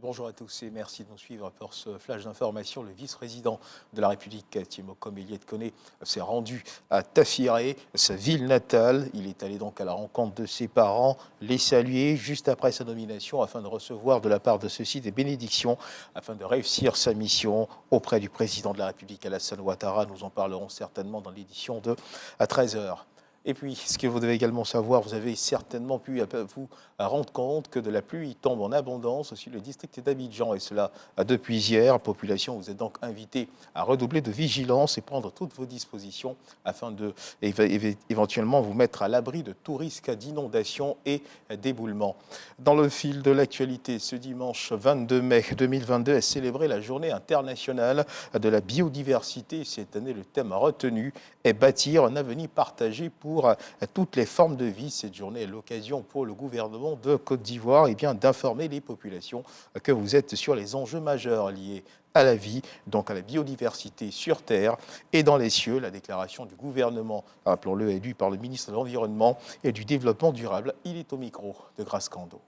Bonjour à tous et merci de nous suivre pour ce flash d'information. Le vice-président de la République, Timoko Meïet-Koné, s'est rendu à Tafiré, sa ville natale. Il est allé donc à la rencontre de ses parents, les saluer juste après sa nomination afin de recevoir de la part de ceux-ci des bénédictions afin de réussir sa mission auprès du président de la République, Alassane Ouattara. Nous en parlerons certainement dans l'édition de à 13h. Et puis, ce que vous devez également savoir, vous avez certainement pu vous rendre compte que de la pluie tombe en abondance aussi le district d'Abidjan, et cela depuis hier. Population, vous êtes donc invité à redoubler de vigilance et prendre toutes vos dispositions afin de éventuellement vous mettre à l'abri de tout risque d'inondation et d'éboulement. Dans le fil de l'actualité, ce dimanche 22 mai 2022 est célébrée la journée internationale de la biodiversité. Cette année, le thème retenu est bâtir un avenir partagé pour toutes les formes de vie. Cette journée est l'occasion pour le gouvernement de Côte d'Ivoire d'informer les populations que vous êtes sur les enjeux majeurs liés à la vie, donc à la biodiversité sur Terre et dans les cieux. La déclaration du gouvernement, rappelons-le, est lue par le ministre de l'Environnement et du Développement durable. Il est au micro de Grace Kando.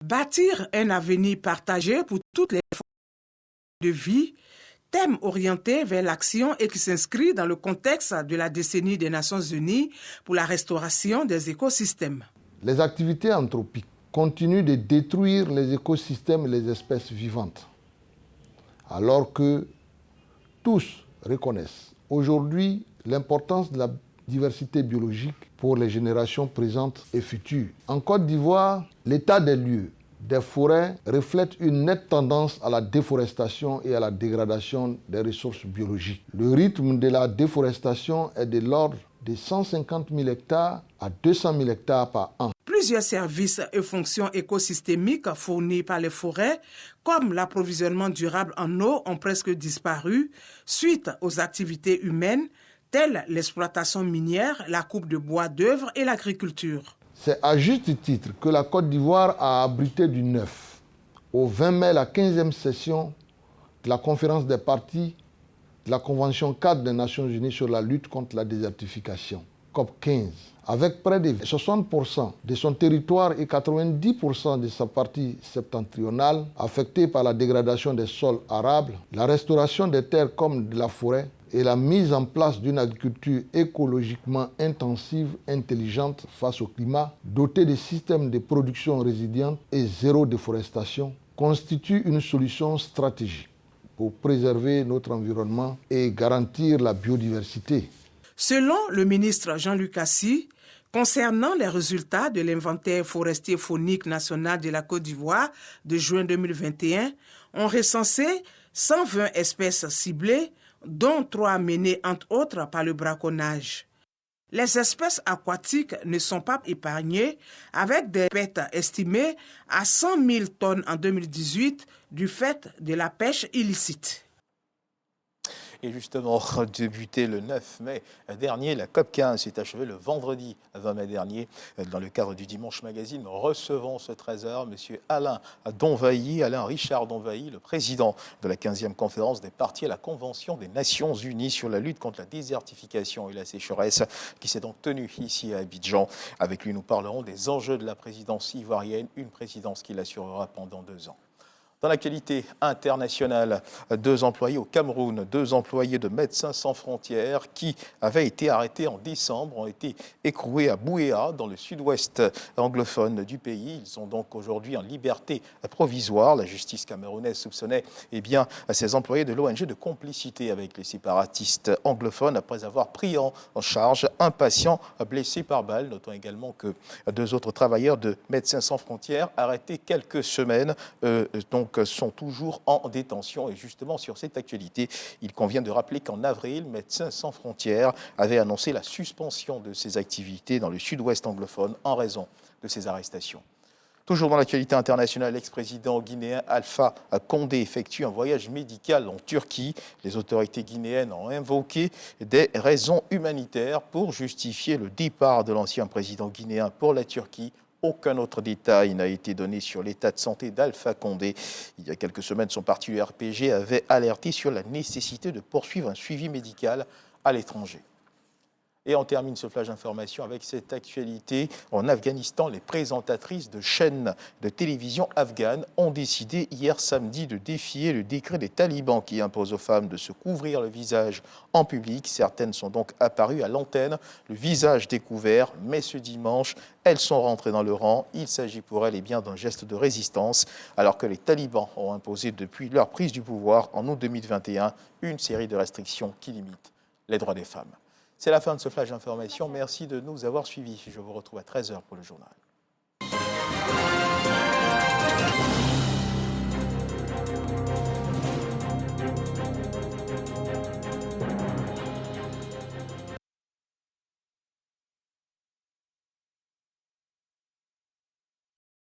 Bâtir un avenir partagé pour toutes les formes de vie, thème orienté vers l'action et qui s'inscrit dans le contexte de la décennie des Nations Unies pour la restauration des écosystèmes. Les activités anthropiques continuent de détruire les écosystèmes et les espèces vivantes, alors que tous reconnaissent aujourd'hui l'importance de la diversité biologique pour les générations présentes et futures. En Côte d'Ivoire, l'état des lieux des forêts reflètent une nette tendance à la déforestation et à la dégradation des ressources biologiques. Le rythme de la déforestation est de l'ordre de 150 000 hectares à 200 000 hectares par an. Plusieurs services et fonctions écosystémiques fournis par les forêts, comme l'approvisionnement durable en eau, ont presque disparu suite aux activités humaines, telles l'exploitation minière, la coupe de bois d'œuvre et l'agriculture. C'est à juste titre que la Côte d'Ivoire a abrité du 9 au 20 mai la 15e session de la conférence des parties de la Convention cadre des Nations Unies sur la lutte contre la désertification, COP 15. Avec près de 60% de son territoire et 90% de sa partie septentrionale affectée par la dégradation des sols arables, la restauration des terres comme de la forêt et la mise en place d'une agriculture écologiquement intensive, intelligente face au climat, dotée de systèmes de production résilients et zéro déforestation, constitue une solution stratégique pour préserver notre environnement et garantir la biodiversité. Selon le ministre Jean-Luc Assy, concernant les résultats de l'inventaire forestier faunique national de la Côte d'Ivoire de juin 2021, on recensait 120 espèces ciblées, dont 3 menées entre autres par le braconnage. Les espèces aquatiques ne sont pas épargnées, avec des pertes estimées à 100 000 tonnes en 2018 du fait de la pêche illicite. Et justement, débuté le 9 mai dernier, la COP 15 s'est achevée le vendredi 20 mai dernier. Dans le cadre du Dimanche Magazine, nous recevons ce 13h M. Alain Richard Donvailly, le président de la 15e conférence des parties à la Convention des Nations Unies sur la lutte contre la désertification et la sécheresse, qui s'est donc tenue ici à Abidjan. Avec lui, nous parlerons des enjeux de la présidence ivoirienne, une présidence qu'il assurera pendant 2 ans. Dans l'actualité internationale, 2 employés au Cameroun, 2 employés de Médecins sans frontières qui avaient été arrêtés en décembre ont été écroués à Bouéa, dans le sud-ouest anglophone du pays. Ils sont donc aujourd'hui en liberté provisoire. La justice camerounaise soupçonnait ces employés de l'ONG de complicité avec les séparatistes anglophones après avoir pris en charge un patient blessé par balle. Notons également que 2 autres travailleurs de Médecins sans frontières arrêtés quelques semaines sont toujours en détention. Et justement, sur cette actualité, il convient de rappeler qu'en avril, Médecins sans frontières avait annoncé la suspension de ses activités dans le sud-ouest anglophone en raison de ces arrestations. Toujours dans l'actualité internationale, l'ex-président guinéen Alpha Condé effectue un voyage médical en Turquie. Les autorités guinéennes ont invoqué des raisons humanitaires pour justifier le départ de l'ancien président guinéen pour la Turquie. Aucun autre détail n'a été donné sur l'état de santé d'Alpha Condé. Il y a quelques semaines, son parti, le RPG, avait alerté sur la nécessité de poursuivre un suivi médical à l'étranger. Et on termine ce flash d'information avec cette actualité. En Afghanistan, les présentatrices de chaînes de télévision afghanes ont décidé hier samedi de défier le décret des talibans qui impose aux femmes de se couvrir le visage en public. Certaines sont donc apparues à l'antenne, le visage découvert, mais ce dimanche, elles sont rentrées dans le rang. Il s'agit pour elles d'un geste de résistance, alors que les talibans ont imposé depuis leur prise du pouvoir en août 2021 une série de restrictions qui limitent les droits des femmes. C'est la fin de ce flash d'information. Merci de nous avoir suivis. Je vous retrouve à 13h pour le journal.